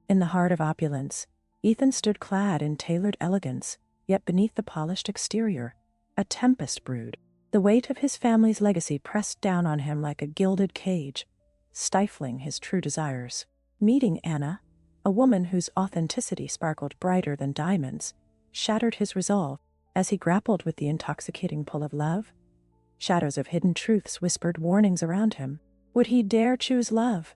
In the heart of opulence, Ethan stood clad in tailored elegance, yet beneath the polished exterior, a tempest brewed. The weight of his family's legacy pressed down on him like a gilded cage, stifling his true desires. Meeting Anna, a woman whose authenticity sparkled brighter than diamonds, shattered his resolve. As he grappled with the intoxicating pull of love, shadows of hidden truths whispered warnings around him. Would he dare choose love,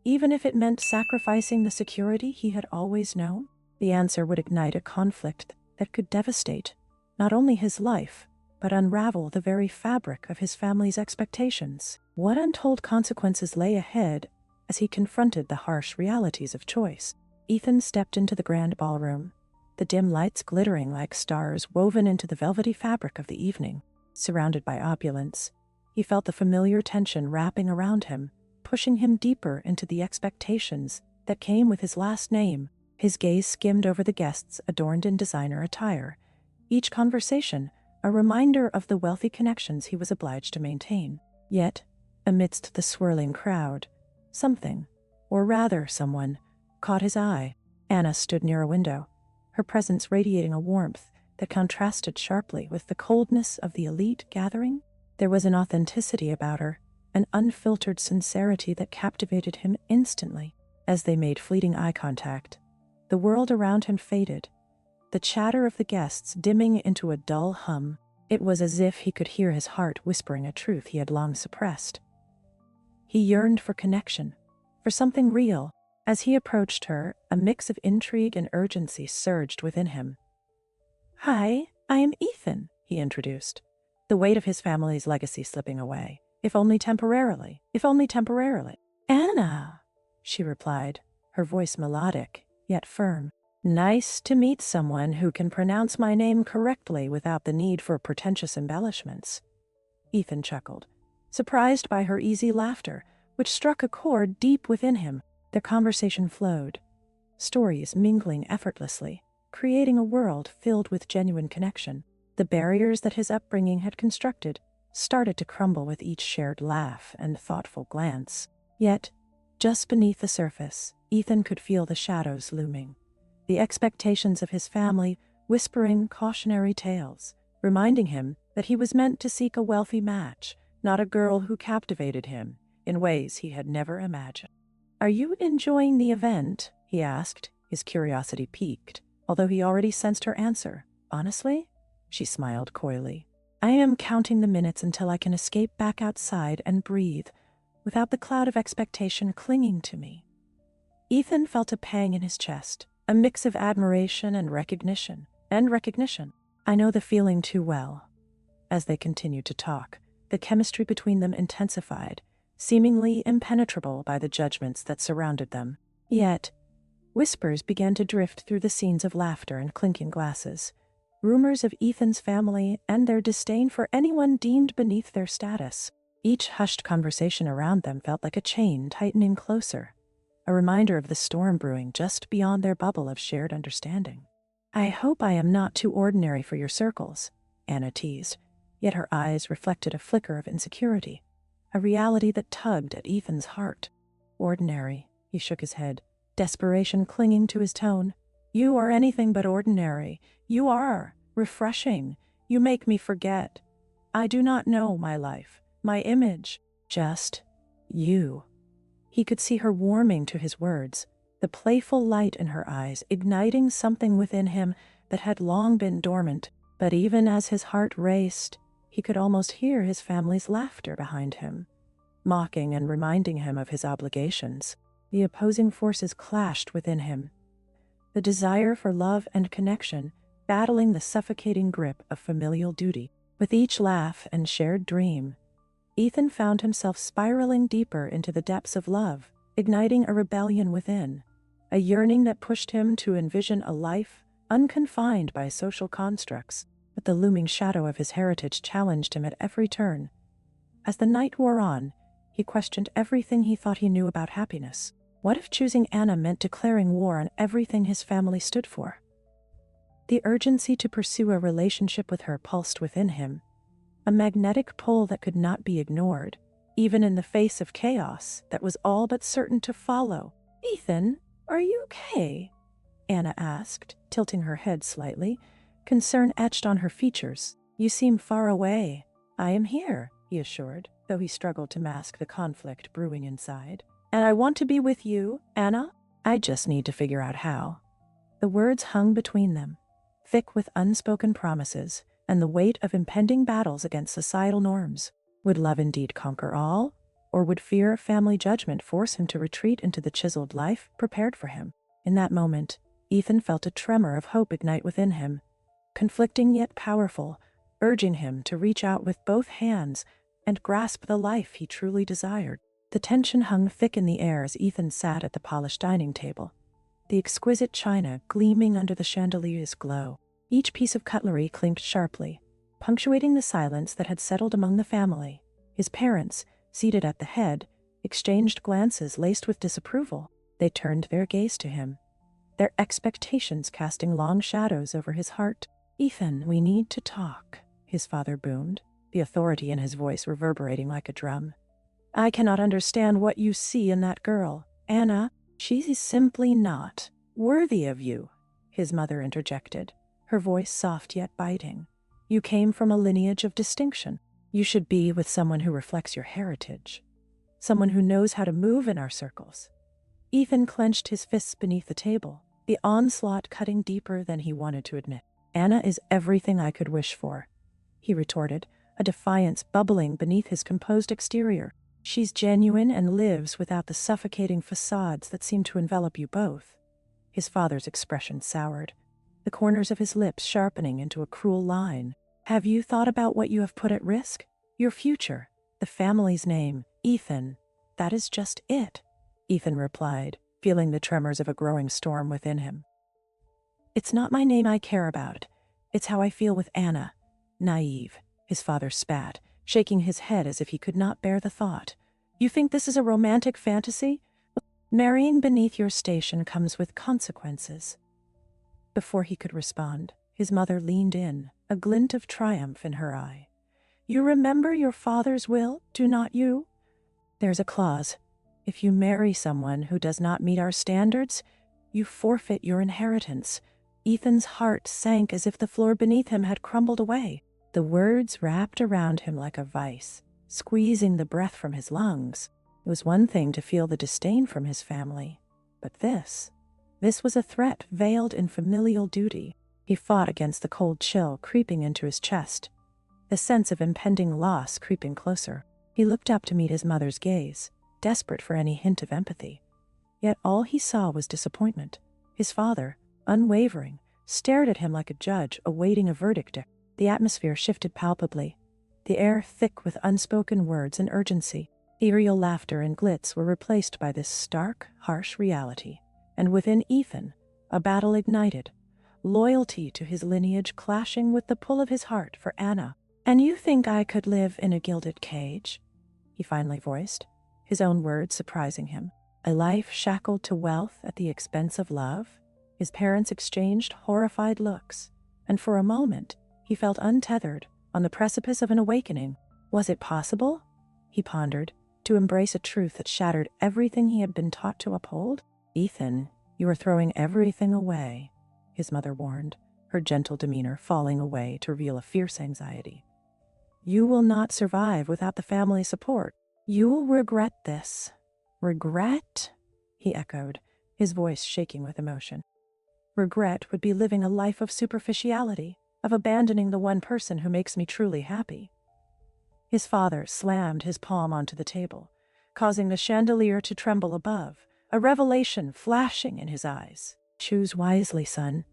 even if it meant sacrificing the security he had always known? The answer would ignite a conflict that could devastate not only his life, but unravel the very fabric of his family's expectations. What untold consequences lay ahead as he confronted the harsh realities of choice? Ethan stepped into the grand ballroom, the dim lights glittering like stars woven into the velvety fabric of the evening. Surrounded by opulence, he felt the familiar tension wrapping around him, pushing him deeper into the expectations that came with his last name. His gaze skimmed over the guests adorned in designer attire, each conversation a reminder of the wealthy connections he was obliged to maintain. Yet, amidst the swirling crowd, something, or rather someone, caught his eye. Anna stood near a window, her presence radiating a warmth that contrasted sharply with the coldness of the elite gathering. There was an authenticity about her, an unfiltered sincerity that captivated him instantly. As they made fleeting eye contact, the world around him faded, the chatter of the guests dimming into a dull hum. It was as if he could hear his heart whispering a truth he had long suppressed. He yearned for connection, for something real. As he approached her, a mix of intrigue and urgency surged within him. "Hi, I am Ethan," he introduced, the weight of his family's legacy slipping away. If only temporarily. "Anna," she replied, her voice melodic, yet firm. "Nice to meet someone who can pronounce my name correctly without the need for pretentious embellishments." Ethan chuckled, surprised by her easy laughter, which struck a chord deep within him. Their conversation flowed, stories mingling effortlessly, creating a world filled with genuine connection. The barriers that his upbringing had constructed started to crumble with each shared laugh and thoughtful glance. Yet, just beneath the surface, Ethan could feel the shadows looming, the expectations of his family whispering cautionary tales, reminding him that he was meant to seek a wealthy match, not a girl who captivated him in ways he had never imagined. "Are you enjoying the event?" he asked, his curiosity piqued, although he already sensed her answer. "Honestly?" She smiled coyly. "I am counting the minutes until I can escape back outside and breathe, without the cloud of expectation clinging to me." Ethan felt a pang in his chest, a mix of admiration and recognition. "I know the feeling too well." As they continued to talk, the chemistry between them intensified, seemingly impenetrable by the judgments that surrounded them. Yet, whispers began to drift through the scenes of laughter and clinking glasses, rumors of Ethan's family and their disdain for anyone deemed beneath their status. Each hushed conversation around them felt like a chain tightening closer, a reminder of the storm brewing just beyond their bubble of shared understanding. "I hope I am not too ordinary for your circles," Anna teased, yet her eyes reflected a flicker of insecurity, a reality that tugged at Ethan's heart. "Ordinary," he shook his head, desperation clinging to his tone. "You are anything but ordinary. You are refreshing. You make me forget. I do not know my life, my image, just you." He could see her warming to his words, the playful light in her eyes igniting something within him that had long been dormant. But even as his heart raced, he could almost hear his family's laughter behind him, mocking and reminding him of his obligations. The opposing forces clashed within him, the desire for love and connection battling the suffocating grip of familial duty. With each laugh and shared dream, Ethan found himself spiraling deeper into the depths of love, igniting a rebellion within, a yearning that pushed him to envision a life unconfined by social constructs. But the looming shadow of his heritage challenged him at every turn. As the night wore on, he questioned everything he thought he knew about happiness. What if choosing Anna meant declaring war on everything his family stood for? The urgency to pursue a relationship with her pulsed within him, a magnetic pull that could not be ignored, even in the face of chaos that was all but certain to follow. "Ethan," Are you okay? Anna asked, tilting her head slightly, concern etched on her features. You seem far away. I am here, he assured, though he struggled to mask the conflict brewing inside. And I want to be with you, Anna. I just need to figure out how. The words hung between them, thick with unspoken promises and the weight of impending battles against societal norms. Would love indeed conquer all, or would fear of family judgment force him to retreat into the chiseled life prepared for him? In that moment, Ethan felt a tremor of hope ignite within him, conflicting yet powerful, urging him to reach out with both hands and grasp the life he truly desired. The tension hung thick in the air as Ethan sat at the polished dining table, the exquisite china gleaming under the chandelier's glow. Each piece of cutlery clinked sharply, punctuating the silence that had settled among the family. His parents, seated at the head, exchanged glances laced with disapproval. They turned their gaze to him, their expectations casting long shadows over his heart. Ethan, we need to talk, his father boomed, the authority in his voice reverberating like a drum. I cannot understand what you see in that girl, Anna. She is simply not worthy of you, his mother interjected, her voice soft yet biting. You came from a lineage of distinction. You should be with someone who reflects your heritage, someone who knows how to move in our circles. Ethan clenched his fists beneath the table, the onslaught cutting deeper than he wanted to admit. Anna is everything I could wish for, he retorted, a defiance bubbling beneath his composed exterior. She's genuine and lives without the suffocating facades that seem to envelop you both. His father's expression soured, the corners of his lips sharpening into a cruel line. Have you thought about what you have put at risk? Your future, the family's name, Ethan. That is just it, Ethan replied, feeling the tremors of a growing storm within him. It's not my name I care about. It's how I feel with Anna. Naive, his father spat, shaking his head as if he could not bear the thought. You think this is a romantic fantasy? Marrying beneath your station comes with consequences. Before he could respond, his mother leaned in, a glint of triumph in her eye. You remember your father's will, do not you? There's a clause. If you marry someone who does not meet our standards, you forfeit your inheritance. Ethan's heart sank as if the floor beneath him had crumbled away. The words wrapped around him like a vice, squeezing the breath from his lungs. It was one thing to feel the disdain from his family, but this was a threat veiled in familial duty. He fought against the cold chill creeping into his chest, the sense of impending loss creeping closer. He looked up to meet his mother's gaze, desperate for any hint of empathy. Yet all he saw was disappointment. His father, unwavering, stared at him like a judge awaiting a verdict. The atmosphere shifted palpably, the air thick with unspoken words and urgency. Aerial laughter and glitz were replaced by this stark, harsh reality. And within Ethan, a battle ignited, loyalty to his lineage clashing with the pull of his heart for Anna. And you think I could live in a gilded cage? He finally voiced, his own words surprising him. A life shackled to wealth at the expense of love? His parents exchanged horrified looks, and for a moment, he felt untethered, on the precipice of an awakening. Was it possible, he pondered, to embrace a truth that shattered everything he had been taught to uphold? Ethan, you are throwing everything away, his mother warned, her gentle demeanor falling away to reveal a fierce anxiety. You will not survive without the family support. You will regret this. Regret? He echoed, his voice shaking with emotion. Regret would be living a life of superficiality, of abandoning the one person who makes me truly happy. His father slammed his palm onto the table, causing the chandelier to tremble above, a revelation flashing in his eyes. Choose wisely, son.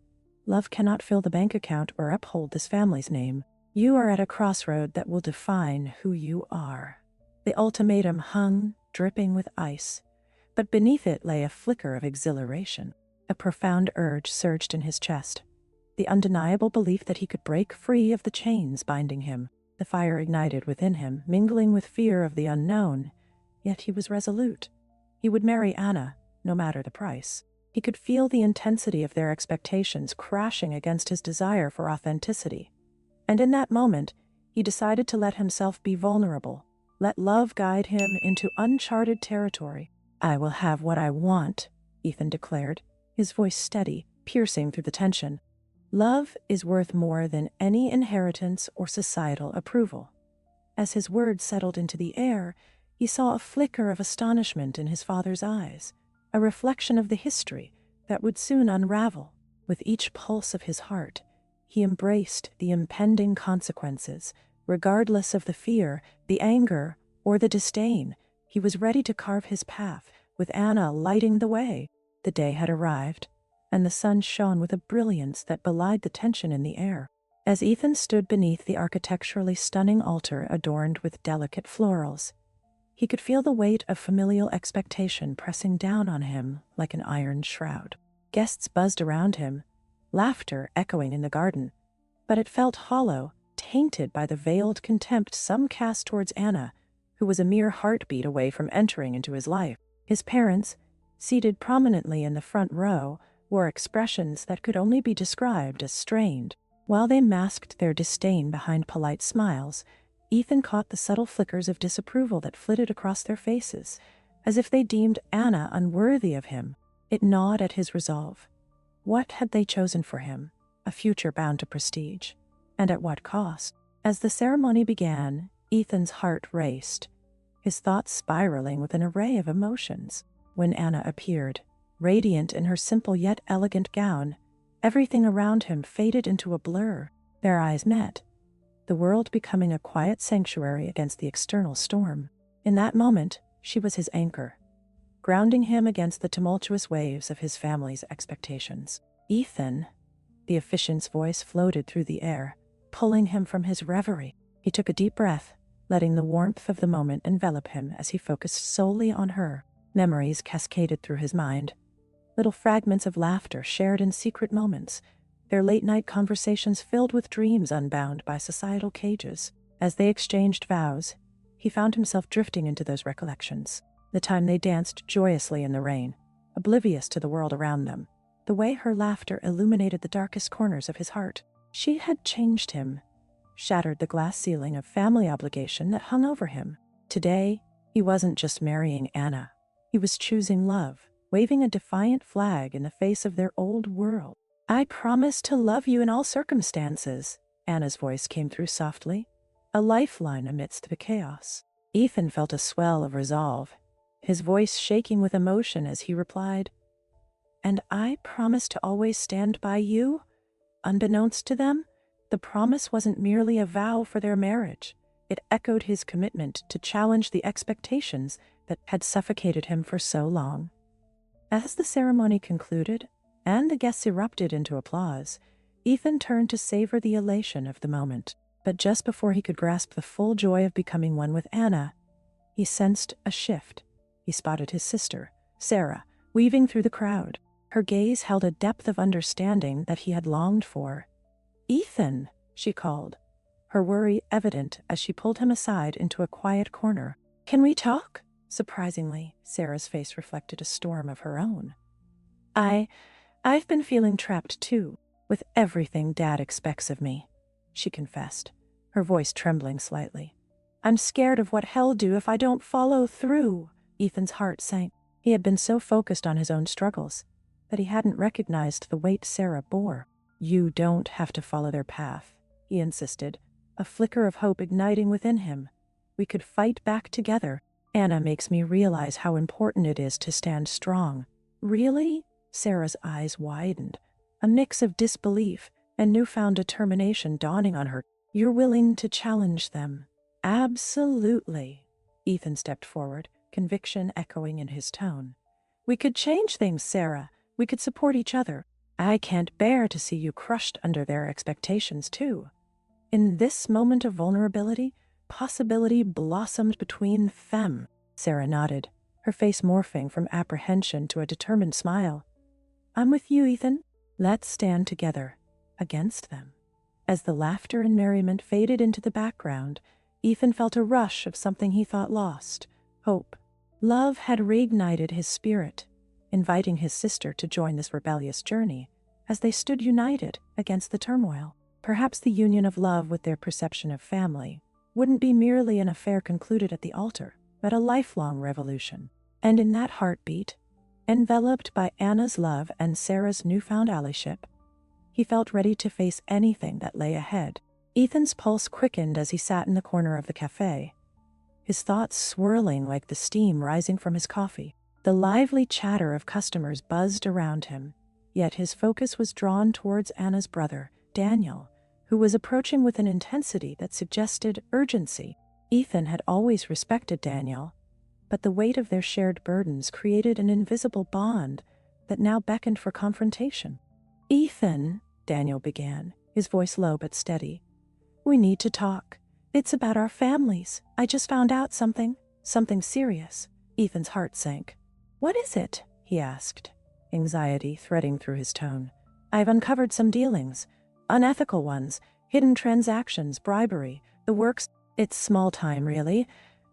Love cannot fill the bank account or uphold this family's name. You are at a crossroad that will define who you are. The ultimatum hung, dripping with ice, but beneath it lay a flicker of exhilaration. A profound urge surged in his chest, the undeniable belief that he could break free of the chains binding him. The fire ignited within him, mingling with fear of the unknown, yet he was resolute. He would marry Anna, no matter the price. He could feel the intensity of their expectations crashing against his desire for authenticity. And in that moment, he decided to let himself be vulnerable, let love guide him into uncharted territory. I will have what I want, Ethan declared, his voice steady, piercing through the tension. Love is worth more than any inheritance or societal approval. As his words settled into the air, he saw a flicker of astonishment in his father's eyes, a reflection of the history that would soon unravel. With each pulse of his heart, he embraced the impending consequences, regardless of the fear, the anger, or the disdain. He was ready to carve his path, with Anna lighting the way. The day had arrived, and the sun shone with a brilliance that belied the tension in the air. As Ethan stood beneath the architecturally stunning altar adorned with delicate florals, he could feel the weight of familial expectation pressing down on him like an iron shroud. Guests buzzed around him, laughter echoing in the garden, but it felt hollow, tainted by the veiled contempt some cast towards Anna, who was a mere heartbeat away from entering into his life. His parents, seated prominently in the front row, wore expressions that could only be described as strained. While they masked their disdain behind polite smiles, Ethan caught the subtle flickers of disapproval that flitted across their faces, as if they deemed Anna unworthy of him. It gnawed at his resolve. What had they chosen for him? A future bound to prestige. And at what cost? As the ceremony began, Ethan's heart raced, his thoughts spiraling with an array of emotions. When Anna appeared, radiant in her simple yet elegant gown, everything around him faded into a blur. Their eyes met, the world becoming a quiet sanctuary against the external storm. In that moment, she was his anchor, grounding him against the tumultuous waves of his family's expectations. Ethan, the officiant's voice floated through the air, pulling him from his reverie. He took a deep breath, letting the warmth of the moment envelop him as he focused solely on her. Memories cascaded through his mind, little fragments of laughter shared in secret moments, their late-night conversations filled with dreams unbound by societal cages. As they exchanged vows, he found himself drifting into those recollections. The time they danced joyously in the rain, oblivious to the world around them. The way her laughter illuminated the darkest corners of his heart. She had changed him, shattered the glass ceiling of family obligation that hung over him. Today, he wasn't just marrying Anna. He was choosing love, waving a defiant flag in the face of their old world. "I promise to love you in all circumstances," Anna's voice came through softly, a lifeline amidst the chaos. Ethan felt a swell of resolve, his voice shaking with emotion as he replied, "And I promise to always stand by you." Unbeknownst to them, the promise wasn't merely a vow for their marriage. It echoed his commitment to challenge the expectations that had suffocated him for so long. As the ceremony concluded, and the guests erupted into applause, Ethan turned to savor the elation of the moment. But just before he could grasp the full joy of becoming one with Anna, he sensed a shift. He spotted his sister, Sarah, weaving through the crowd. Her gaze held a depth of understanding that he had longed for. "Ethan," she called, her worry evident as she pulled him aside into a quiet corner. "Can we talk?" Surprisingly, Sarah's face reflected a storm of her own. I've been feeling trapped too, with everything Dad expects of me," she confessed, her voice trembling slightly. "I'm scared of what he'll do if I don't follow through." Ethan's heart sank. He had been so focused on his own struggles that he hadn't recognized the weight Sarah bore. "You don't have to follow their path," he insisted, a flicker of hope igniting within him. "We could fight back together. Anna makes me realize how important it is to stand strong." "Really?" Sarah's eyes widened, a mix of disbelief and newfound determination dawning on her. "You're willing to challenge them?" "Absolutely." Ethan stepped forward, conviction echoing in his tone. "We could change things, Sarah. We could support each other. I can't bear to see you crushed under their expectations, too." In this moment of vulnerability, possibility blossomed between them. Sarah nodded, her face morphing from apprehension to a determined smile. "I'm with you, Ethan. Let's stand together, against them." As the laughter and merriment faded into the background, Ethan felt a rush of something he thought lost, hope. Love had reignited his spirit, inviting his sister to join this rebellious journey, as they stood united against the turmoil. Perhaps the union of love with their perception of family wouldn't be merely an affair concluded at the altar, but a lifelong revolution. And in that heartbeat, Enveloped by Anna's love and Sarah's newfound allyship, he felt ready to face anything that lay ahead. Ethan's pulse quickened as he sat in the corner of the cafe, his thoughts swirling like the steam rising from his coffee. The lively chatter of customers buzzed around him, yet his focus was drawn towards Anna's brother, Daniel, who was approaching with an intensity that suggested urgency. Ethan had always respected Daniel, but the weight of their shared burdens created an invisible bond that now beckoned for confrontation. "Ethan," Daniel began, his voice low but steady, "we need to talk. It's about our families. I just found out something serious." Ethan's heart sank. "What is it?" he asked, anxiety threading through his tone. "I've uncovered some dealings, unethical ones, hidden transactions, bribery, the works. It's small time, really,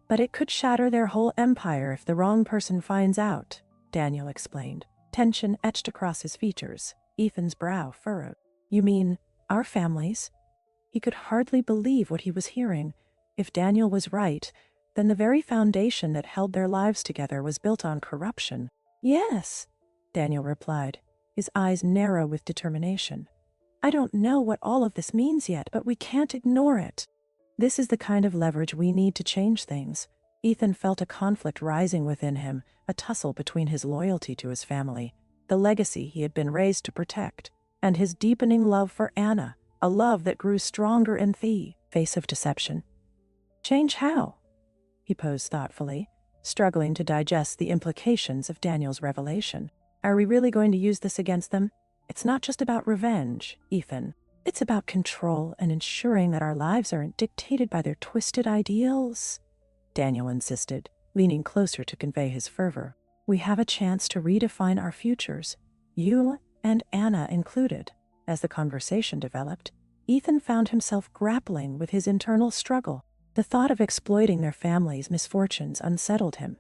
but it could shatter their whole empire if the wrong person finds out," Daniel explained, tension etched across his features. Ethan's brow furrowed. "You mean our families?" He could hardly believe what he was hearing. If Daniel was right, then the very foundation that held their lives together was built on corruption. "Yes," Daniel replied, his eyes narrow with determination. "I don't know what all of this means yet, but we can't ignore it. This is the kind of leverage we need to change things." Ethan felt a conflict rising within him, a tussle between his loyalty to his family, the legacy he had been raised to protect, and his deepening love for Anna, a love that grew stronger in the face of deception. "Change how?" he posed thoughtfully, struggling to digest the implications of Daniel's revelation. "Are we really going to use this against them? It's not just about revenge, Ethan. It's about control and ensuring that our lives aren't dictated by their twisted ideals," Daniel insisted, leaning closer to convey his fervor. "We have a chance to redefine our futures, you and Anna included." As the conversation developed, Ethan found himself grappling with his internal struggle. The thought of exploiting their family's misfortunes unsettled him.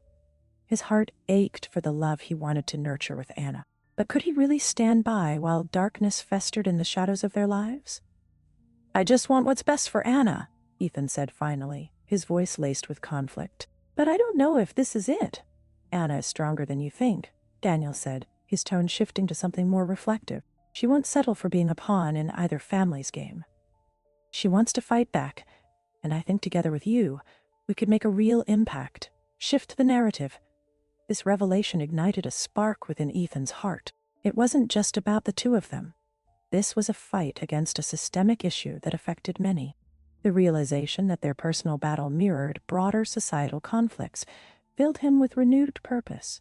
His heart ached for the love he wanted to nurture with Anna. But could he really stand by while darkness festered in the shadows of their lives? "I just want what's best for Anna," Ethan said finally, his voice laced with conflict. "But I don't know if this is it." "Anna is stronger than you think," Daniel said, his tone shifting to something more reflective. "She won't settle for being a pawn in either family's game. She wants to fight back, and I think together with you, we could make a real impact, shift the narrative." This revelation ignited a spark within Ethan's heart. It wasn't just about the two of them. This was a fight against a systemic issue that affected many. The realization that their personal battle mirrored broader societal conflicts filled him with renewed purpose.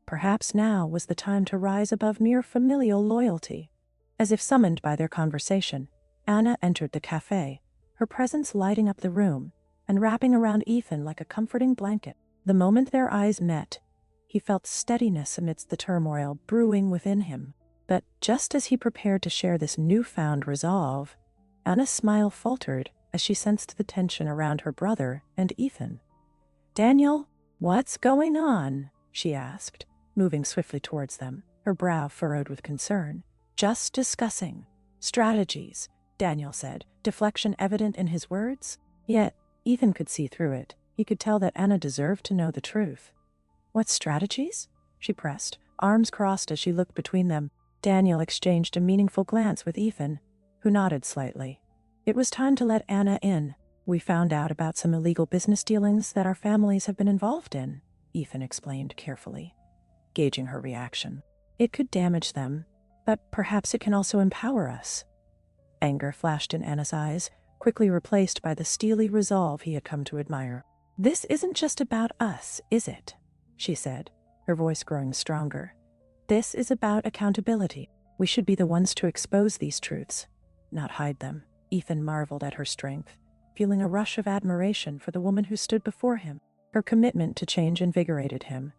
Perhaps now was the time to rise above mere familial loyalty. As if summoned by their conversation, Anna entered the cafe, her presence lighting up the room and wrapping around Ethan like a comforting blanket. The moment their eyes met, he felt steadiness amidst the turmoil brewing within him. But just as he prepared to share this newfound resolve, Anna's smile faltered as she sensed the tension around her brother and Ethan. "Daniel, what's going on?" she asked, moving swiftly towards them, her brow furrowed with concern. "Just discussing strategies," Daniel said, deflection evident in his words. Yet Ethan could see through it. He could tell that Anna deserved to know the truth. "What strategies?" she pressed, arms crossed as she looked between them. Daniel exchanged a meaningful glance with Ethan, who nodded slightly. "It was time to let Anna in. We found out about some illegal business dealings that our families have been involved in," Ethan explained carefully, gauging her reaction. "It could damage them, but perhaps it can also empower us." Anger flashed in Anna's eyes, quickly replaced by the steely resolve he had come to admire. "This isn't just about us, is it?" she said, her voice growing stronger. "This is about accountability. We should be the ones to expose these truths, not hide them." Ethan marveled at her strength, feeling a rush of admiration for the woman who stood before him. Her commitment to change invigorated him.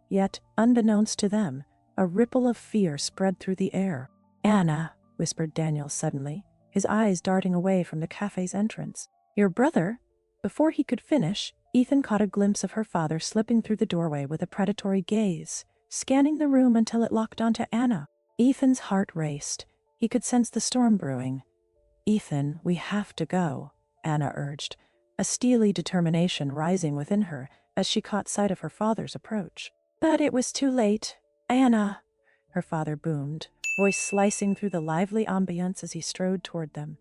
Yet, unbeknownst to them, a ripple of fear spread through the air. "Anna," whispered Daniel suddenly, his eyes darting away from the cafe's entrance. "Your brother?" Before he could finish, Ethan caught a glimpse of her father slipping through the doorway with a predatory gaze, scanning the room until it locked onto Anna. Ethan's heart raced. He could sense the storm brewing. "Ethan, we have to go," Anna urged, a steely determination rising within her as she caught sight of her father's approach. But it was too late. Anna, her father boomed, voice slicing through the lively ambience as he strode toward them.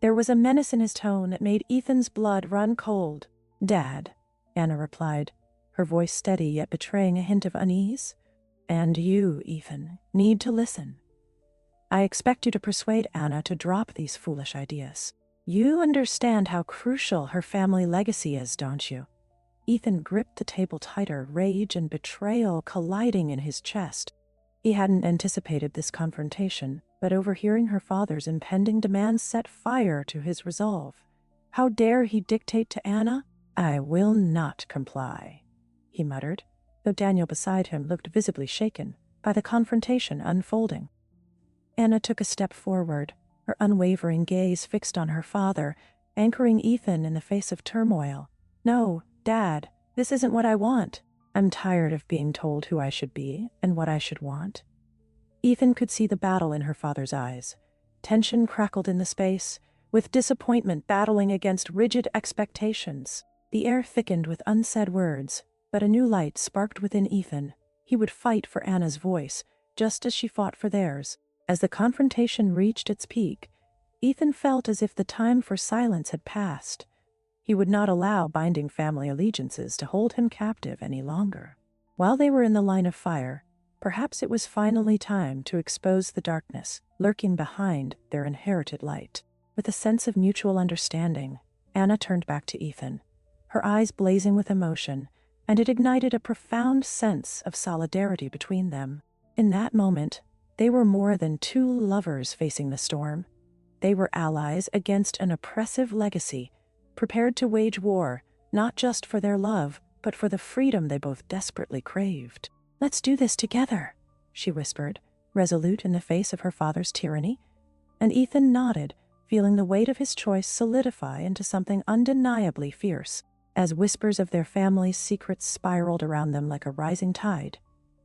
There was a menace in his tone that made Ethan's blood run cold. Dad, Anna replied, her voice steady yet betraying a hint of unease. And you, Ethan, need to listen. I expect you to persuade Anna to drop these foolish ideas. You understand how crucial her family legacy is, don't you? Ethan gripped the table tighter, rage and betrayal colliding in his chest. He hadn't anticipated this confrontation, but overhearing her father's impending demands set fire to his resolve. How dare he dictate to Anna? I will not comply, he muttered, though Daniel beside him looked visibly shaken by the confrontation unfolding. Anna took a step forward, her unwavering gaze fixed on her father, anchoring Ethan in the face of turmoil. No, Dad, this isn't what I want. I'm tired of being told who I should be and what I should want. Ethan could see the battle in her father's eyes. Tension crackled in the space, with disappointment battling against rigid expectations. The air thickened with unsaid words, but a new light sparked within Ethan. He would fight for Anna's voice, just as she fought for theirs. As the confrontation reached its peak, Ethan felt as if the time for silence had passed. He would not allow binding family allegiances to hold him captive any longer. While they were in the line of fire, perhaps it was finally time to expose the darkness lurking behind their inherited light. With a sense of mutual understanding, Anna turned back to Ethan, her eyes blazing with emotion, and it ignited a profound sense of solidarity between them. In that moment, they were more than two lovers facing the storm. They were allies against an oppressive legacy, prepared to wage war, not just for their love, but for the freedom they both desperately craved. Let's do this together, she whispered, resolute in the face of her father's tyranny. And Ethan nodded, feeling the weight of his choice solidify into something undeniably fierce. As whispers of their family's secrets spiraled around them like a rising tide,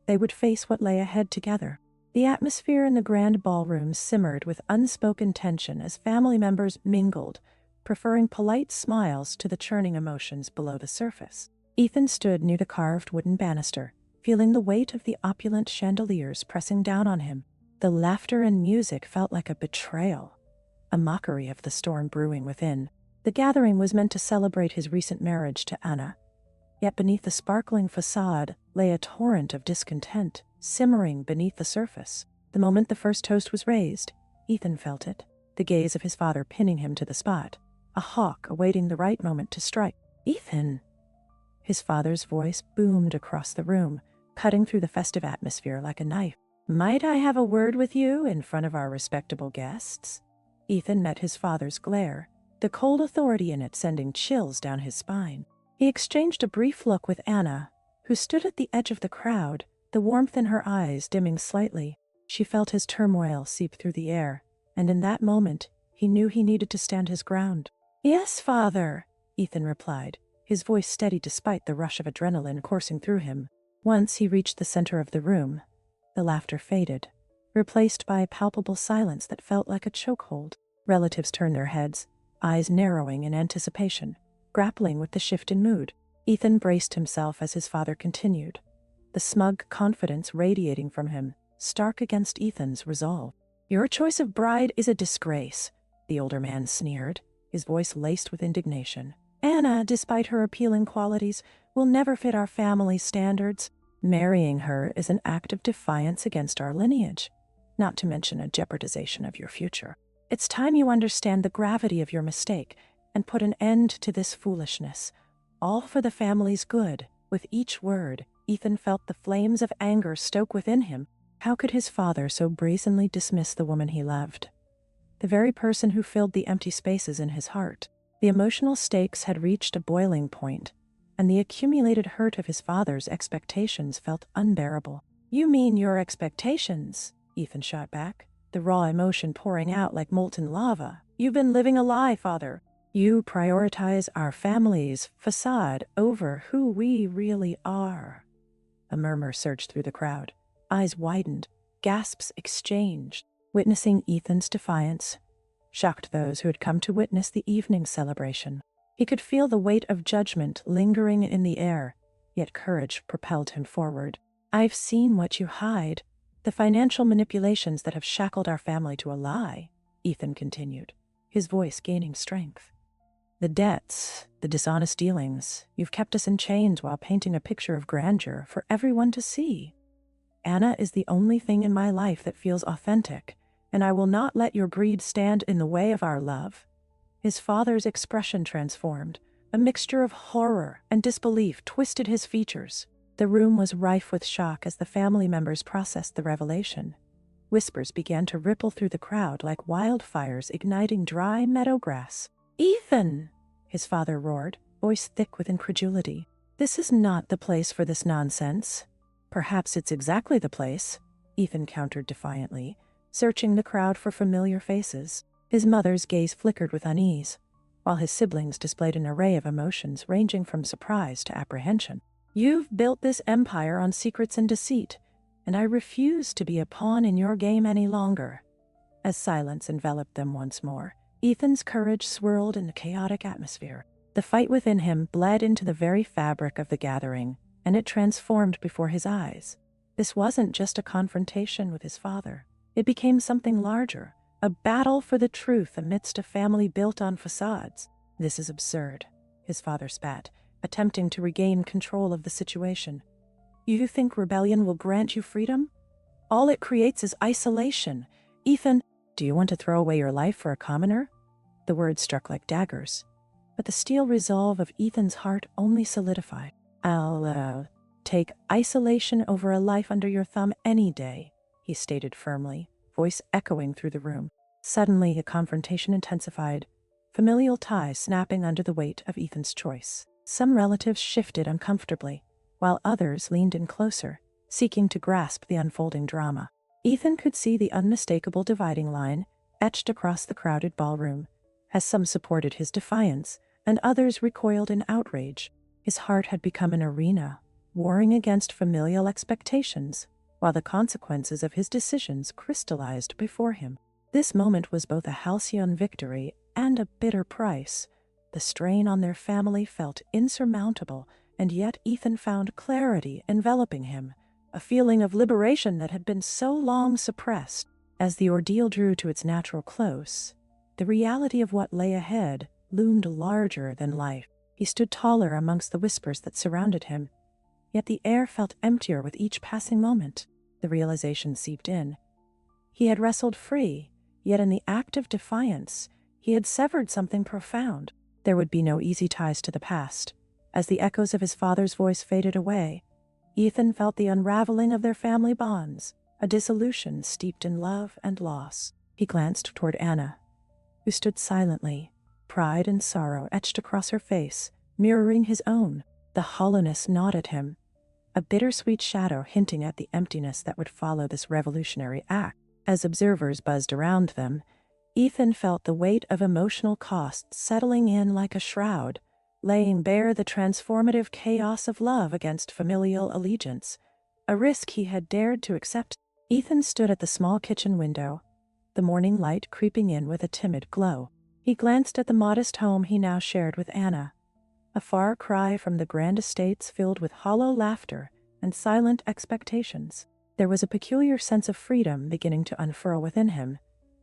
they would face what lay ahead together. The atmosphere in the grand ballroom simmered with unspoken tension as family members mingled, preferring polite smiles to the churning emotions below the surface. Ethan stood near the carved wooden banister, feeling the weight of the opulent chandeliers pressing down on him. The laughter and music felt like a betrayal, a mockery of the storm brewing within. The gathering was meant to celebrate his recent marriage to Anna, yet beneath the sparkling facade lay a torrent of discontent, simmering beneath the surface. The moment the first toast was raised, Ethan felt it, the gaze of his father pinning him to the spot, a hawk awaiting the right moment to strike. Ethan! His father's voice boomed across the room, cutting through the festive atmosphere like a knife. Might I have a word with you in front of our respectable guests? Ethan met his father's glare, the cold authority in it sending chills down his spine. He exchanged a brief look with Anna, who stood at the edge of the crowd, the warmth in her eyes dimming slightly. She felt his turmoil seep through the air, and in that moment, he knew he needed to stand his ground. Yes, father, Ethan replied, his voice steady despite the rush of adrenaline coursing through him. Once he reached the center of the room, the laughter faded, replaced by a palpable silence that felt like a chokehold. Relatives turned their heads, eyes narrowing in anticipation, grappling with the shift in mood. Ethan braced himself as his father continued, the smug confidence radiating from him, stark against Ethan's resolve. Your choice of bride is a disgrace, the older man sneered, his voice laced with indignation. Anna, despite her appealing qualities, will never fit our family's standards. Marrying her is an act of defiance against our lineage, not to mention a jeopardization of your future. It's time you understand the gravity of your mistake and put an end to this foolishness, all for the family's good. With each word, Ethan felt the flames of anger stoke within him. How could his father so brazenly dismiss the woman he loved? The very person who filled the empty spaces in his heart. The emotional stakes had reached a boiling point, and the accumulated hurt of his father's expectations felt unbearable. You mean your expectations? Ethan shot back, the raw emotion pouring out like molten lava. You've been living a lie, father. You prioritize our family's facade over who we really are. A murmur surged through the crowd. Eyes widened, gasps exchanged. Witnessing Ethan's defiance shocked those who had come to witness the evening's celebration. He could feel the weight of judgment lingering in the air, yet courage propelled him forward. I've seen what you hide, the financial manipulations that have shackled our family to a lie, Ethan continued, his voice gaining strength. The debts, the dishonest dealings, you've kept us in chains while painting a picture of grandeur for everyone to see. Anna is the only thing in my life that feels authentic, and I will not let your greed stand in the way of our love. His father's expression transformed. A mixture of horror and disbelief twisted his features. The room was rife with shock as the family members processed the revelation. Whispers began to ripple through the crowd like wildfires igniting dry meadow grass. "Ethan!" his father roared, voice thick with incredulity. "This is not the place for this nonsense." "Perhaps it's exactly the place," Ethan countered defiantly, searching the crowd for familiar faces. His mother's gaze flickered with unease, while his siblings displayed an array of emotions ranging from surprise to apprehension. "You've built this empire on secrets and deceit, and I refuse to be a pawn in your game any longer." As silence enveloped them once more, Ethan's courage swirled in the chaotic atmosphere. The fight within him bled into the very fabric of the gathering, and it transformed before his eyes. This wasn't just a confrontation with his father. It became something larger, a battle for the truth amidst a family built on facades. "This is absurd," his father spat, attempting to regain control of the situation. "You think rebellion will grant you freedom? All it creates is isolation. Ethan, do you want to throw away your life for a commoner?" The words struck like daggers, but the steel resolve of Ethan's heart only solidified. I'll take isolation over a life under your thumb any day," he stated firmly, voice echoing through the room. Suddenly, the confrontation intensified, familial ties snapping under the weight of Ethan's choice. Some relatives shifted uncomfortably, while others leaned in closer, seeking to grasp the unfolding drama. Ethan could see the unmistakable dividing line etched across the crowded ballroom, as some supported his defiance and others recoiled in outrage. His heart had become an arena, warring against familial expectations, while the consequences of his decisions crystallized before him. This moment was both a halcyon victory and a bitter price. The strain on their family felt insurmountable, and yet Ethan found clarity enveloping him, a feeling of liberation that had been so long suppressed. As the ordeal drew to its natural close, the reality of what lay ahead loomed larger than life. He stood taller amongst the whispers that surrounded him, yet the air felt emptier with each passing moment. The realization seeped in. He had wrestled free, yet in the act of defiance, he had severed something profound. There would be no easy ties to the past. As the echoes of his father's voice faded away, Ethan felt the unraveling of their family bonds, a dissolution steeped in love and loss. He glanced toward Anna, who stood silently, pride and sorrow etched across her face, mirroring his own. The hollowness gnawed at him, a bittersweet shadow hinting at the emptiness that would follow this revolutionary act. As observers buzzed around them, Ethan felt the weight of emotional costs settling in like a shroud, laying bare the transformative chaos of love against familial allegiance, a risk he had dared to accept. Ethan stood at the small kitchen window, the morning light creeping in with a timid glow. He glanced at the modest home he now shared with Anna, a far cry from the grand estates filled with hollow laughter and silent expectations. There was a peculiar sense of freedom beginning to unfurl within him,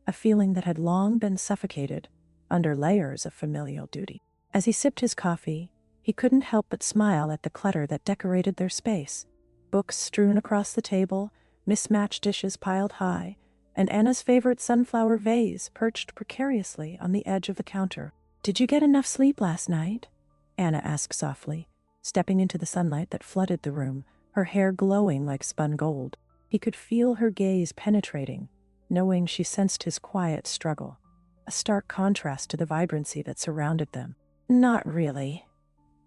a feeling that had long been suffocated under layers of familial duty. As he sipped his coffee, he couldn't help but smile at the clutter that decorated their space. Books strewn across the table, mismatched dishes piled high, and Anna's favorite sunflower vase perched precariously on the edge of the counter. "Did you get enough sleep last night?" Anna asked softly, stepping into the sunlight that flooded the room, her hair glowing like spun gold. He could feel her gaze penetrating, knowing she sensed his quiet struggle, a stark contrast to the vibrancy that surrounded them. "Not really,"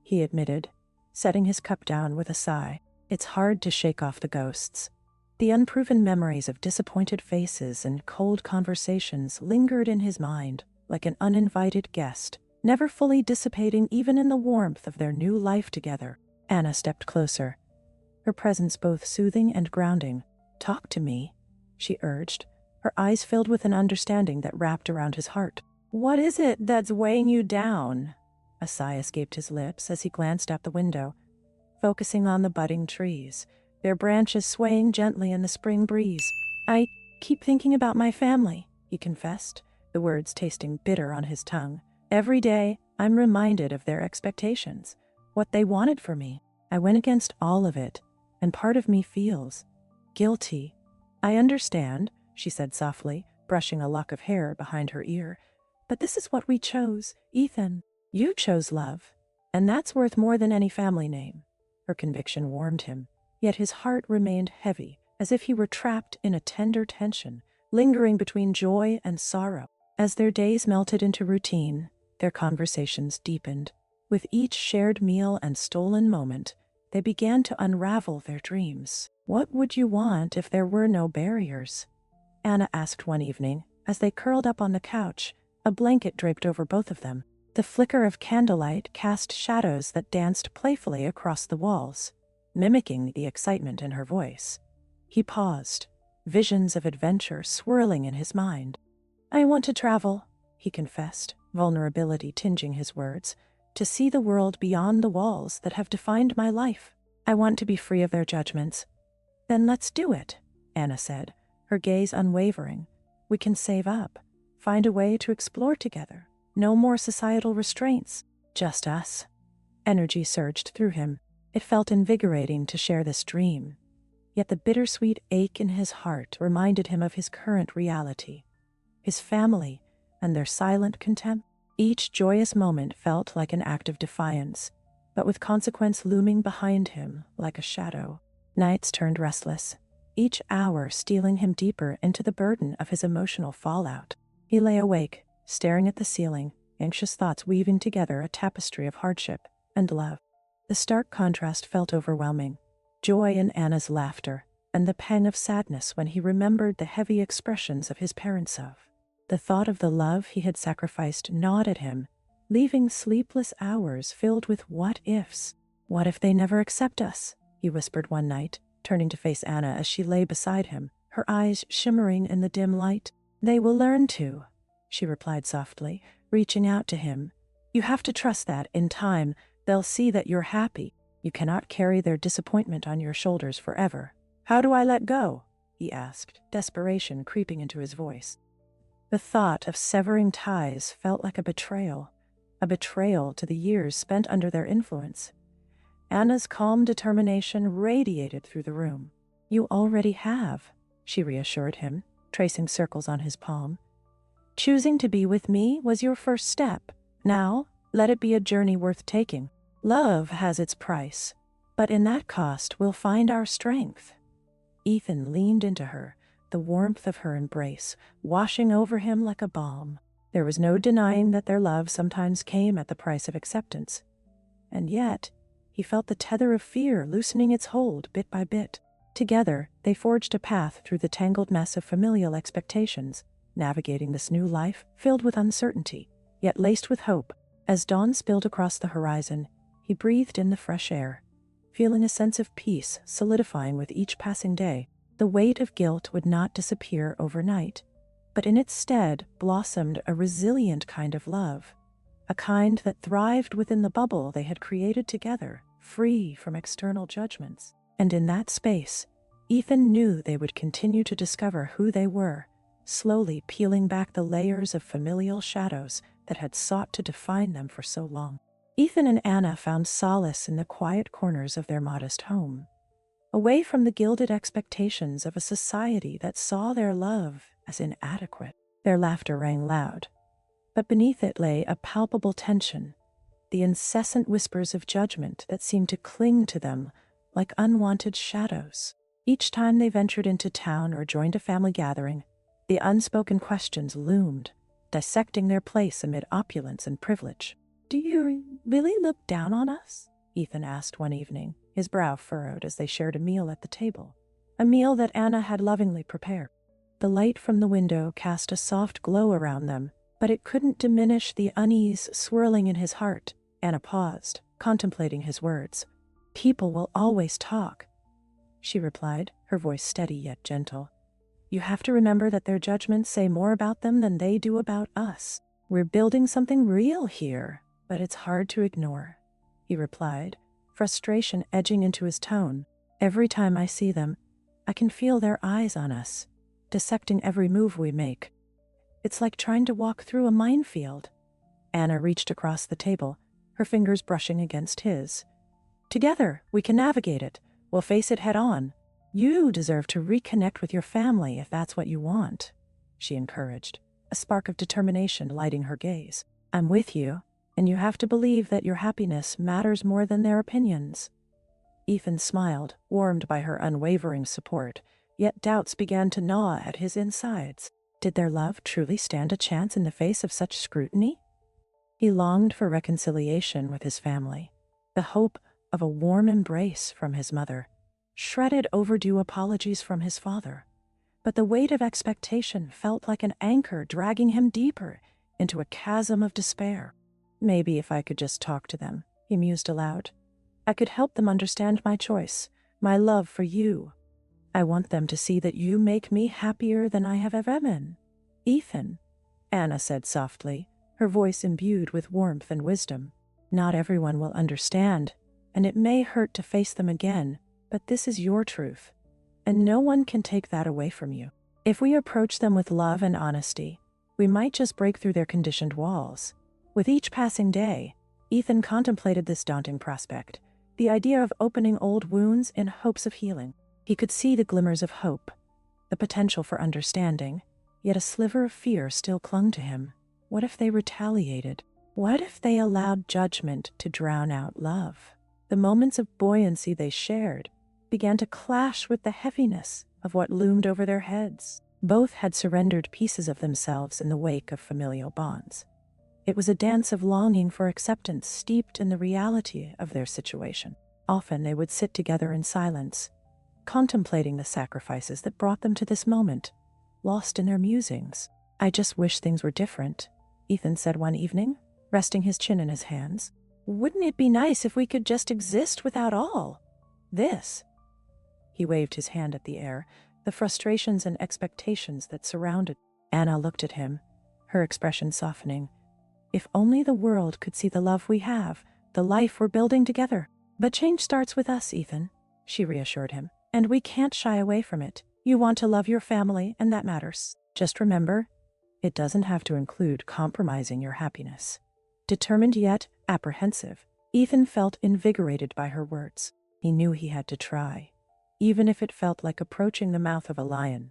he admitted, setting his cup down with a sigh. It's hard to shake off the ghosts. The unproven memories of disappointed faces and cold conversations lingered in his mind like an uninvited guest, never fully dissipating even in the warmth of their new life together. Anna stepped closer, her presence both soothing and grounding. "Talk to me," she urged, her eyes filled with an understanding that wrapped around his heart. "What is it that's weighing you down?" A sigh escaped his lips as he glanced out the window, focusing on the budding trees, their branches swaying gently in the spring breeze. "I keep thinking about my family," he confessed, the words tasting bitter on his tongue. "Every day, I'm reminded of their expectations, what they wanted for me. I went against all of it, and part of me feels guilty." "I understand," she said softly, brushing a lock of hair behind her ear. "But this is what we chose, Ethan. You chose love, and that's worth more than any family name." Her conviction warmed him, yet his heart remained heavy, as if he were trapped in a tender tension, lingering between joy and sorrow. As their days melted into routine, their conversations deepened. With each shared meal and stolen moment, they began to unravel their dreams. "What would you want if there were no barriers?" Anna asked one evening, as they curled up on the couch, a blanket draped over both of them. The flicker of candlelight cast shadows that danced playfully across the walls, mimicking the excitement in her voice. He paused, visions of adventure swirling in his mind. "I want to travel," he confessed, vulnerability tinging his words, "to see the world beyond the walls that have defined my life. I want to be free of their judgments." "Then let's do it," Anna said, her gaze unwavering. "We can save up, find a way to explore together. No more societal restraints, just us." Energy surged through him. It felt invigorating to share this dream. Yet the bittersweet ache in his heart reminded him of his current reality. His family and their silent contempt. Each joyous moment felt like an act of defiance, but with consequence looming behind him like a shadow. Nights turned restless, each hour stealing him deeper into the burden of his emotional fallout. He lay awake, staring at the ceiling, anxious thoughts weaving together a tapestry of hardship and love. The stark contrast felt overwhelming. Joy in Anna's laughter, and the pang of sadness when he remembered the heavy expressions of his parents of. The thought of the love he had sacrificed gnawed at him, leaving sleepless hours filled with what-ifs. "What if they never accept us?" he whispered one night, turning to face Anna as she lay beside him, her eyes shimmering in the dim light. "They will learn to," she replied softly, reaching out to him. "You have to trust that, in time, they'll see that you're happy. You cannot carry their disappointment on your shoulders forever." "How do I let go?" he asked, desperation creeping into his voice. The thought of severing ties felt like a betrayal to the years spent under their influence. Anna's calm determination radiated through the room. "You already have," she reassured him, tracing circles on his palm. "Choosing to be with me was your first step. Now, let it be a journey worth taking. Love has its price, but in that cost we'll find our strength." Ethan leaned into her, the warmth of her embrace washing over him like a balm. There was no denying that their love sometimes came at the price of acceptance. And yet, he felt the tether of fear loosening its hold bit by bit. Together, they forged a path through the tangled mess of familial expectations, navigating this new life filled with uncertainty, yet laced with hope. As dawn spilled across the horizon, he breathed in the fresh air, feeling a sense of peace solidifying with each passing day. The weight of guilt would not disappear overnight, but in its stead blossomed a resilient kind of love, a kind that thrived within the bubble they had created together, free from external judgments. And in that space, Ethan knew they would continue to discover who they were, slowly peeling back the layers of familial shadows that had sought to define them for so long. Ethan and Anna found solace in the quiet corners of their modest home, away from the gilded expectations of a society that saw their love as inadequate. Their laughter rang loud, but beneath it lay a palpable tension, the incessant whispers of judgment that seemed to cling to them like unwanted shadows. Each time they ventured into town or joined a family gathering, the unspoken questions loomed, dissecting their place amid opulence and privilege. "Do you really look down on us?" Ethan asked one evening, his brow furrowed as they shared a meal at the table, a meal that Anna had lovingly prepared. The light from the window cast a soft glow around them, but it couldn't diminish the unease swirling in his heart. Anna paused, contemplating his words. "People will always talk," she replied, her voice steady yet gentle. "You have to remember that their judgments say more about them than they do about us. We're building something real here, but it's hard to ignore," he replied, frustration edging into his tone. Every time I see them, I can feel their eyes on us, dissecting every move we make. It's like trying to walk through a minefield." Anna reached across the table, her fingers brushing against his. "Together, we can navigate it. We'll face it head on. You deserve to reconnect with your family if that's what you want," she encouraged, a spark of determination lighting her gaze. "I'm with you, and you have to believe that your happiness matters more than their opinions." Ethan smiled, warmed by her unwavering support, yet doubts began to gnaw at his insides. Did their love truly stand a chance in the face of such scrutiny? He longed for reconciliation with his family, the hope of a warm embrace from his mother, shredded overdue apologies from his father. But the weight of expectation felt like an anchor dragging him deeper into a chasm of despair. "Maybe if I could just talk to them," he mused aloud, "I could help them understand my choice, my love for you. I want them to see that you make me happier than I have ever been." "Ethan," Anna said softly, her voice imbued with warmth and wisdom, "not everyone will understand, and it may hurt to face them again, but this is your truth, and no one can take that away from you. If we approach them with love and honesty, we might just break through their conditioned walls." With each passing day, Ethan contemplated this daunting prospect, the idea of opening old wounds in hopes of healing. He could see the glimmers of hope, the potential for understanding, yet a sliver of fear still clung to him. What if they retaliated? What if they allowed judgment to drown out love? The moments of buoyancy they shared began to clash with the heaviness of what loomed over their heads. Both had surrendered pieces of themselves in the wake of familial bonds. It was a dance of longing for acceptance steeped in the reality of their situation. Often they would sit together in silence, contemplating the sacrifices that brought them to this moment, lost in their musings. "I just wish things were different," Ethan said one evening, resting his chin in his hands. "Wouldn't it be nice if we could just exist without all this?" He waved his hand at the air, the frustrations and expectations that surrounded. Anna looked at him, her expression softening. "If only the world could see the love we have, the life we're building together. But change starts with us, Ethan," she reassured him, "and we can't shy away from it. You want to love your family, and that matters. Just remember, it doesn't have to include compromising your happiness." Determined yet apprehensive, Ethan felt invigorated by her words. He knew he had to try, even if it felt like approaching the mouth of a lion.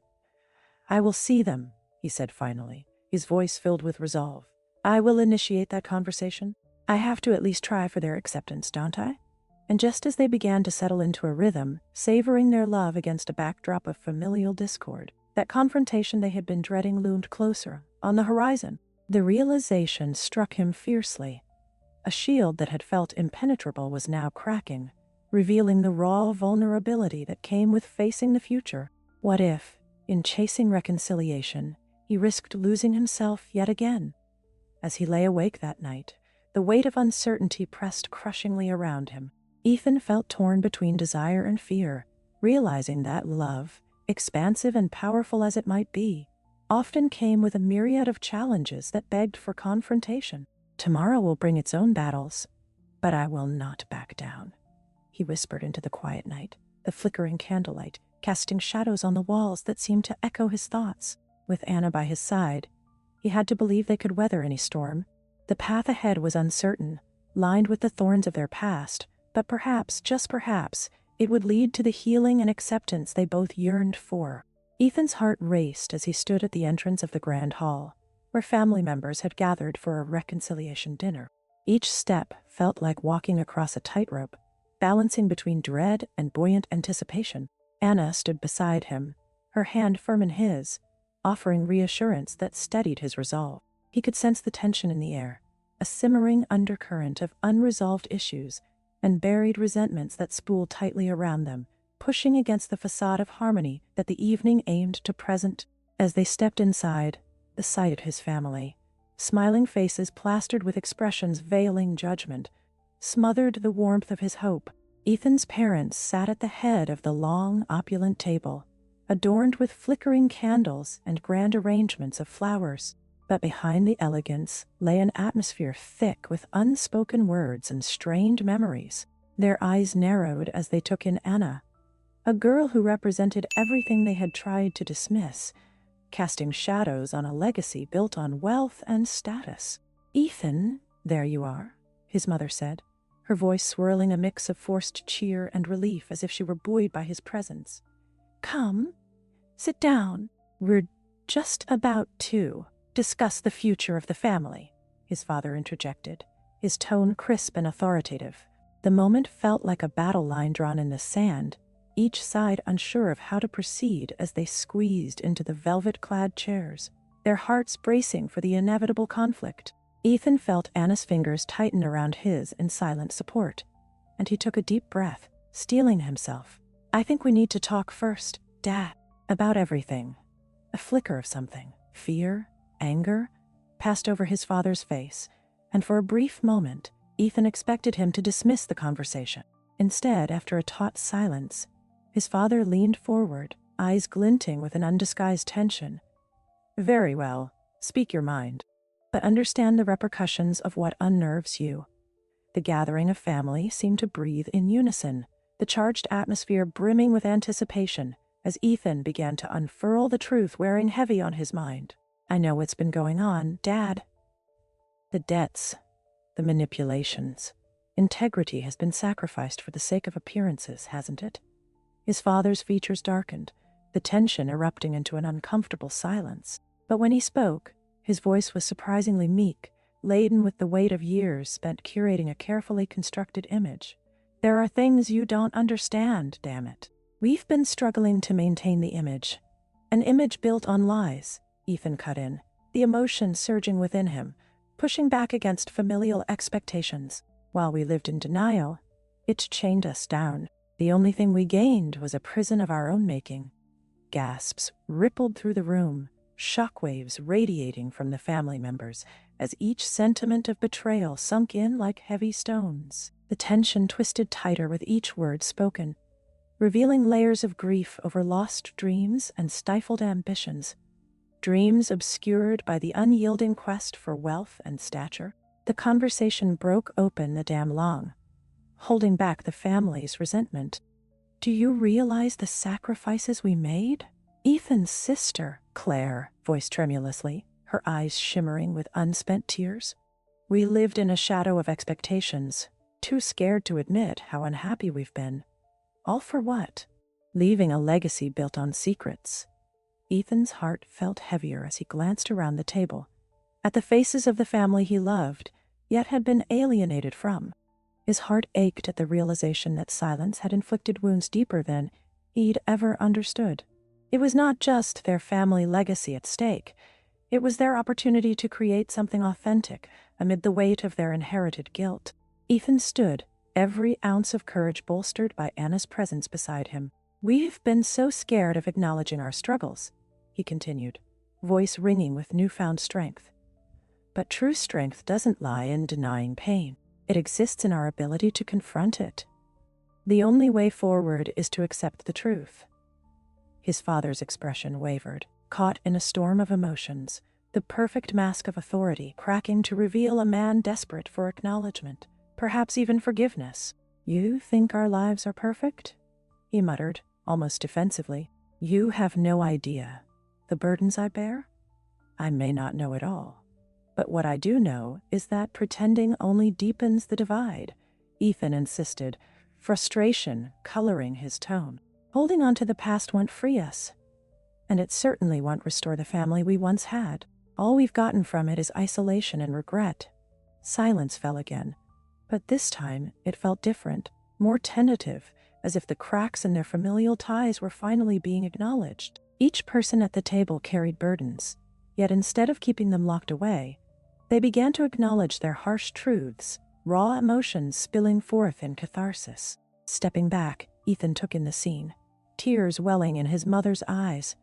"I will see them," he said finally, his voice filled with resolve. "I will initiate that conversation. I have to at least try for their acceptance, don't I?" And just as they began to settle into a rhythm, savoring their love against a backdrop of familial discord, that confrontation they had been dreading loomed closer, on the horizon. The realization struck him fiercely. A shield that had felt impenetrable was now cracking, revealing the raw vulnerability that came with facing the future. What if, in chasing reconciliation, he risked losing himself yet again? As he lay awake that night, the weight of uncertainty pressed crushingly around him. Ethan felt torn between desire and fear, realizing that love, expansive and powerful as it might be, often came with a myriad of challenges that begged for confrontation. "Tomorrow will bring its own battles, but I will not back down," he whispered into the quiet night, the flickering candlelight casting shadows on the walls that seemed to echo his thoughts. With Anna by his side, he had to believe they could weather any storm. The path ahead was uncertain, lined with the thorns of their past, but perhaps, just perhaps, it would lead to the healing and acceptance they both yearned for. Ethan's heart raced as he stood at the entrance of the grand hall, where family members had gathered for a reconciliation dinner. Each step felt like walking across a tightrope, balancing between dread and buoyant anticipation. Anna stood beside him, her hand firm in his, offering reassurance that steadied his resolve. He could sense the tension in the air, a simmering undercurrent of unresolved issues and buried resentments that spooled tightly around them, pushing against the facade of harmony that the evening aimed to present. As they stepped inside, the sight of his family, smiling faces plastered with expressions veiling judgment, smothered the warmth of his hope. Ethan's parents sat at the head of the long, opulent table, adorned with flickering candles and grand arrangements of flowers. But behind the elegance lay an atmosphere thick with unspoken words and strained memories. Their eyes narrowed as they took in Anna, A girl who represented everything they had tried to dismiss, casting shadows on a legacy built on wealth and status. "Ethan, there you are," his mother said, her voice swirling a mix of forced cheer and relief as if she were buoyed by his presence. "Come, sit down. We're just about to discuss the future of the family," his father interjected, his tone crisp and authoritative. The moment felt like a battle line drawn in the sand, each side unsure of how to proceed as they squeezed into the velvet-clad chairs, their hearts bracing for the inevitable conflict. Ethan felt Anna's fingers tighten around his in silent support, and he took a deep breath, steeling himself. "I think we need to talk first, Dad, about everything." A flicker of something, fear, anger, passed over his father's face, and for a brief moment, Ethan expected him to dismiss the conversation. Instead, after a taut silence, his father leaned forward, eyes glinting with an undisguised tension. "Very well, speak your mind. But understand the repercussions of what unnerves you." The gathering of family seemed to breathe in unison, the charged atmosphere brimming with anticipation as Ethan began to unfurl the truth wearing heavy on his mind. "I know what's been going on, Dad. The debts, the manipulations. Integrity has been sacrificed for the sake of appearances, hasn't it?" His father's features darkened, the tension erupting into an uncomfortable silence. But when he spoke, his voice was surprisingly meek, laden with the weight of years spent curating a carefully constructed image. "There are things you don't understand, damn it. We've been struggling to maintain the image. An image built on lies," Ethan cut in, the emotion surging within him, pushing back against familial expectations. "While we lived in denial, it chained us down. The only thing we gained was a prison of our own making." Gasps rippled through the room, shockwaves radiating from the family members as each sentiment of betrayal sunk in like heavy stones. The tension twisted tighter with each word spoken, revealing layers of grief over lost dreams and stifled ambitions, dreams obscured by the unyielding quest for wealth and stature. The conversation broke open the damn long, holding back the family's resentment. "Do you realize the sacrifices we made?" Ethan's sister, Claire, voiced tremulously, her eyes shimmering with unspent tears. "We lived in a shadow of expectations, too scared to admit how unhappy we've been. All for what? Leaving a legacy built on secrets." Ethan's heart felt heavier as he glanced around the table, at the faces of the family he loved, yet had been alienated from. His heart ached at the realization that silence had inflicted wounds deeper than he'd ever understood. It was not just their family legacy at stake. It was their opportunity to create something authentic amid the weight of their inherited guilt. Ethan stood, every ounce of courage bolstered by Anna's presence beside him. "We've been so scared of acknowledging our struggles," he continued, voice ringing with newfound strength. "But true strength doesn't lie in denying pain. It exists in our ability to confront it. The only way forward is to accept the truth." His father's expression wavered, caught in a storm of emotions, the perfect mask of authority cracking to reveal a man desperate for acknowledgement, perhaps even forgiveness. "You think our lives are perfect?" he muttered, almost defensively. "You have no idea the burdens I bear. I may not know it all, but what I do know is that pretending only deepens the divide," Ethan insisted, frustration coloring his tone. "Holding on to the past won't free us, and it certainly won't restore the family we once had. All we've gotten from it is isolation and regret." Silence fell again, but this time it felt different, more tentative, as if the cracks in their familial ties were finally being acknowledged. Each person at the table carried burdens, yet instead of keeping them locked away, they began to acknowledge their harsh truths, raw emotions spilling forth in catharsis. Stepping back, Ethan took in the scene, tears welling in his mother's eyes,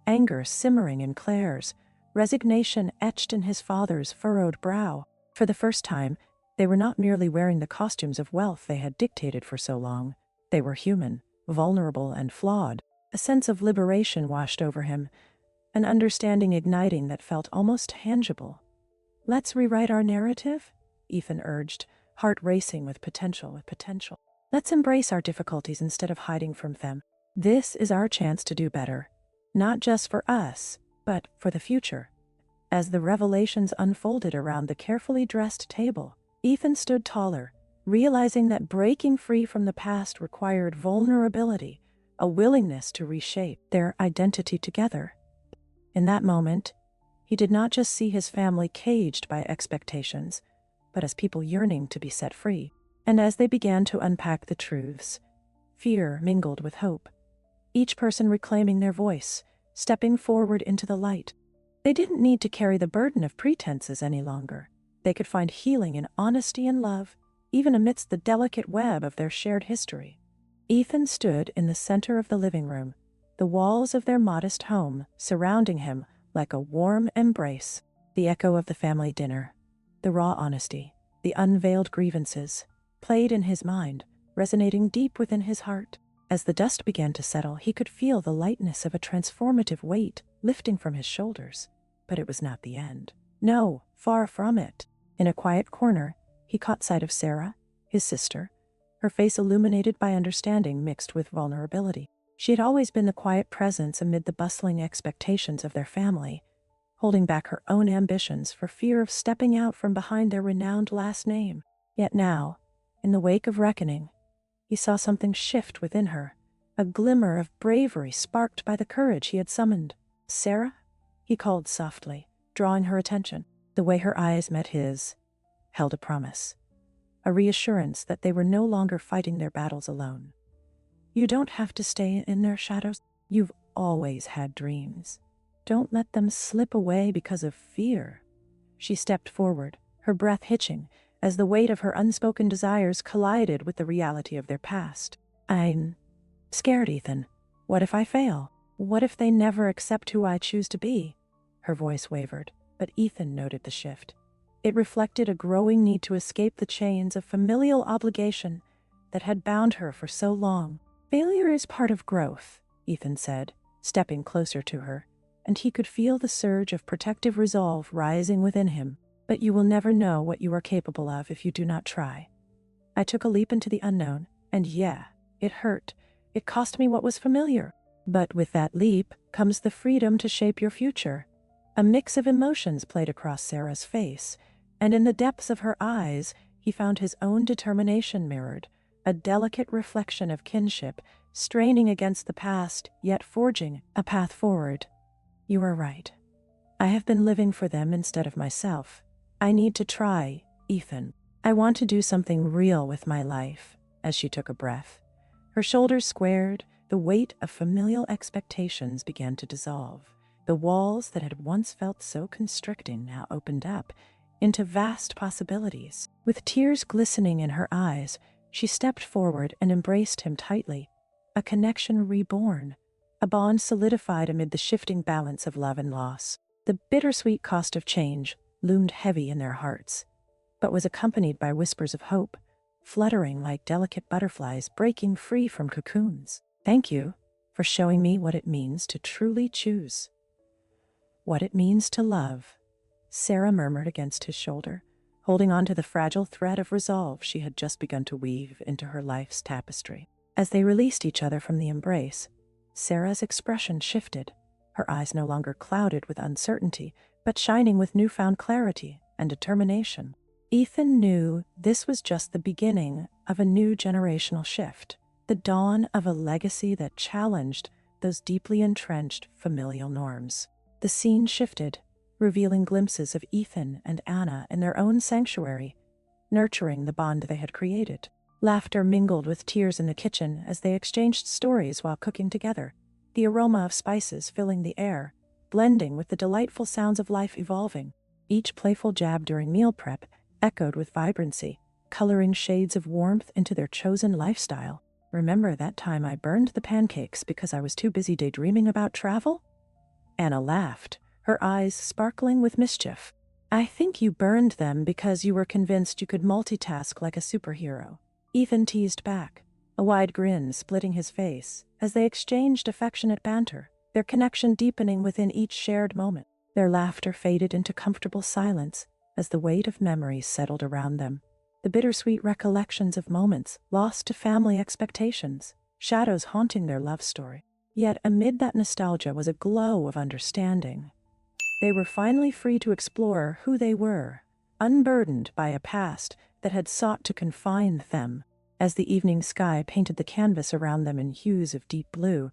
anger simmering in Claire's, resignation etched in his father's furrowed brow. For the first time, they were not merely wearing the costumes of wealth they had dictated for so long. They were human, vulnerable, and flawed. A sense of liberation washed over him, an understanding igniting that felt almost tangible. "Let's rewrite our narrative," Ethan urged, heart racing with potential. "Let's embrace our difficulties instead of hiding from them. This is our chance to do better, not just for us, but for the future. As the revelations unfolded around the carefully dressed table, Ethan stood taller, realizing that breaking free from the past required vulnerability, a willingness to reshape their identity together. In that moment, he did not just see his family caged by expectations, but as people yearning to be set free. And as they began to unpack the truths, fear mingled with hope, each person reclaiming their voice, stepping forward into the light. They didn't need to carry the burden of pretenses any longer. They could find healing in honesty and love, even amidst the delicate web of their shared history. Ethan stood in the center of the living room, the walls of their modest home surrounding him like a warm embrace. The echo of the family dinner, the raw honesty, the unveiled grievances, played in his mind, resonating deep within his heart. As the dust began to settle, he could feel the lightness of a transformative weight lifting from his shoulders. But it was not the end. No, far from it. In a quiet corner, he caught sight of Sarah, his sister, her face illuminated by understanding mixed with vulnerability. She had always been the quiet presence amid the bustling expectations of their family, holding back her own ambitions for fear of stepping out from behind their renowned last name. Yet now, in the wake of reckoning, he saw something shift within her, a glimmer of bravery sparked by the courage he had summoned. "Sarah?" he called softly, drawing her attention. The way her eyes met his held a promise, a reassurance that they were no longer fighting their battles alone. "You don't have to stay in their shadows. You've always had dreams. Don't let them slip away because of fear." She stepped forward, her breath hitching, as the weight of her unspoken desires collided with the reality of their past. "I'm scared, Ethan. What if I fail? What if they never accept who I choose to be?" Her voice wavered, but Ethan noted the shift. It reflected a growing need to escape the chains of familial obligation that had bound her for so long. "Failure is part of growth," Ethan said, stepping closer to her, and he could feel the surge of protective resolve rising within him. "But you will never know what you are capable of if you do not try. I took a leap into the unknown, and yeah, it hurt. It cost me what was familiar. But with that leap comes the freedom to shape your future." A mix of emotions played across Sarah's face, and in the depths of her eyes, he found his own determination mirrored, a delicate reflection of kinship, straining against the past, yet forging a path forward. "You are right. I have been living for them instead of myself. I need to try, Ethan. I want to do something real with my life." As she took a breath, her shoulders squared, the weight of familial expectations began to dissolve. The walls that had once felt so constricting now opened up into vast possibilities. With tears glistening in her eyes, she stepped forward and embraced him tightly. A connection reborn, a bond solidified amid the shifting balance of love and loss. The bittersweet cost of change loomed heavy in their hearts, but was accompanied by whispers of hope, fluttering like delicate butterflies breaking free from cocoons. "Thank you for showing me what it means to truly choose. What it means to love," Sarah murmured against his shoulder, holding on to the fragile thread of resolve she had just begun to weave into her life's tapestry. As they released each other from the embrace, Sarah's expression shifted, her eyes no longer clouded with uncertainty, but shining with newfound clarity and determination. Ethan knew this was just the beginning of a new generational shift, the dawn of a legacy that challenged those deeply entrenched familial norms. The scene shifted, revealing glimpses of Ethan and Anna in their own sanctuary, nurturing the bond they had created. Laughter mingled with tears in the kitchen as they exchanged stories while cooking together, the aroma of spices filling the air, blending with the delightful sounds of life evolving. Each playful jab during meal prep echoed with vibrancy, coloring shades of warmth into their chosen lifestyle. "Remember that time I burned the pancakes because I was too busy daydreaming about travel?" Anna laughed, her eyes sparkling with mischief. "I think you burned them because you were convinced you could multitask like a superhero," Ethan teased back, a wide grin splitting his face as they exchanged affectionate banter, their connection deepening within each shared moment. Their laughter faded into comfortable silence as the weight of memories settled around them, the bittersweet recollections of moments lost to family expectations. shadows haunting their love story. Yet amid that nostalgia was a glow of understanding. They were finally free to explore who they were, unburdened by a past that had sought to confine them. As the evening sky painted the canvas around them in hues of deep blue,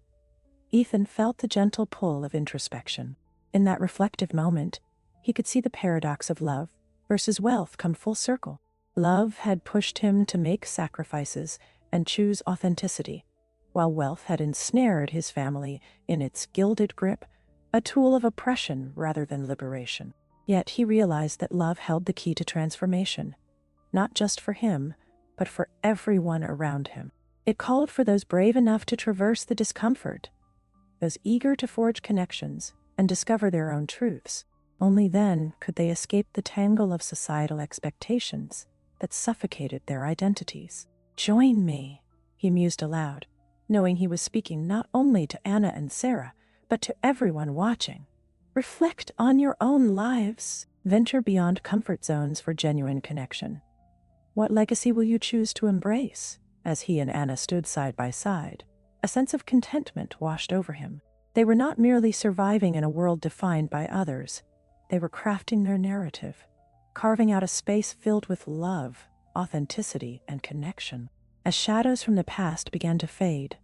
Ethan felt the gentle pull of introspection. In that reflective moment, he could see the paradox of love versus wealth come full circle. Love had pushed him to make sacrifices and choose authenticity, while wealth had ensnared his family in its gilded grip, a tool of oppression rather than liberation. Yet he realized that love held the key to transformation, not just for him, but for everyone around him. It called for those brave enough to traverse the discomfort, those eager to forge connections and discover their own truths. Only then could they escape the tangle of societal expectations that suffocated their identities. "Join me," he mused aloud, knowing he was speaking not only to Anna and Sarah, but to everyone watching. "Reflect on your own lives. Venture beyond comfort zones for genuine connection. What legacy will you choose to embrace?" As he and Anna stood side by side, a sense of contentment washed over him. They were not merely surviving in a world defined by others. They were crafting their narrative, carving out a space filled with love, authenticity, and connection. As shadows from the past began to fade,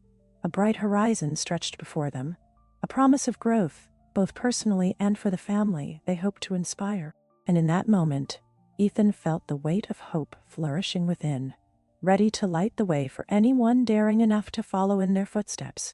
a bright horizon stretched before them, a promise of growth, both personally and for the family they hoped to inspire. And in that moment, Ethan felt the weight of hope flourishing within, ready to light the way for anyone daring enough to follow in their footsteps.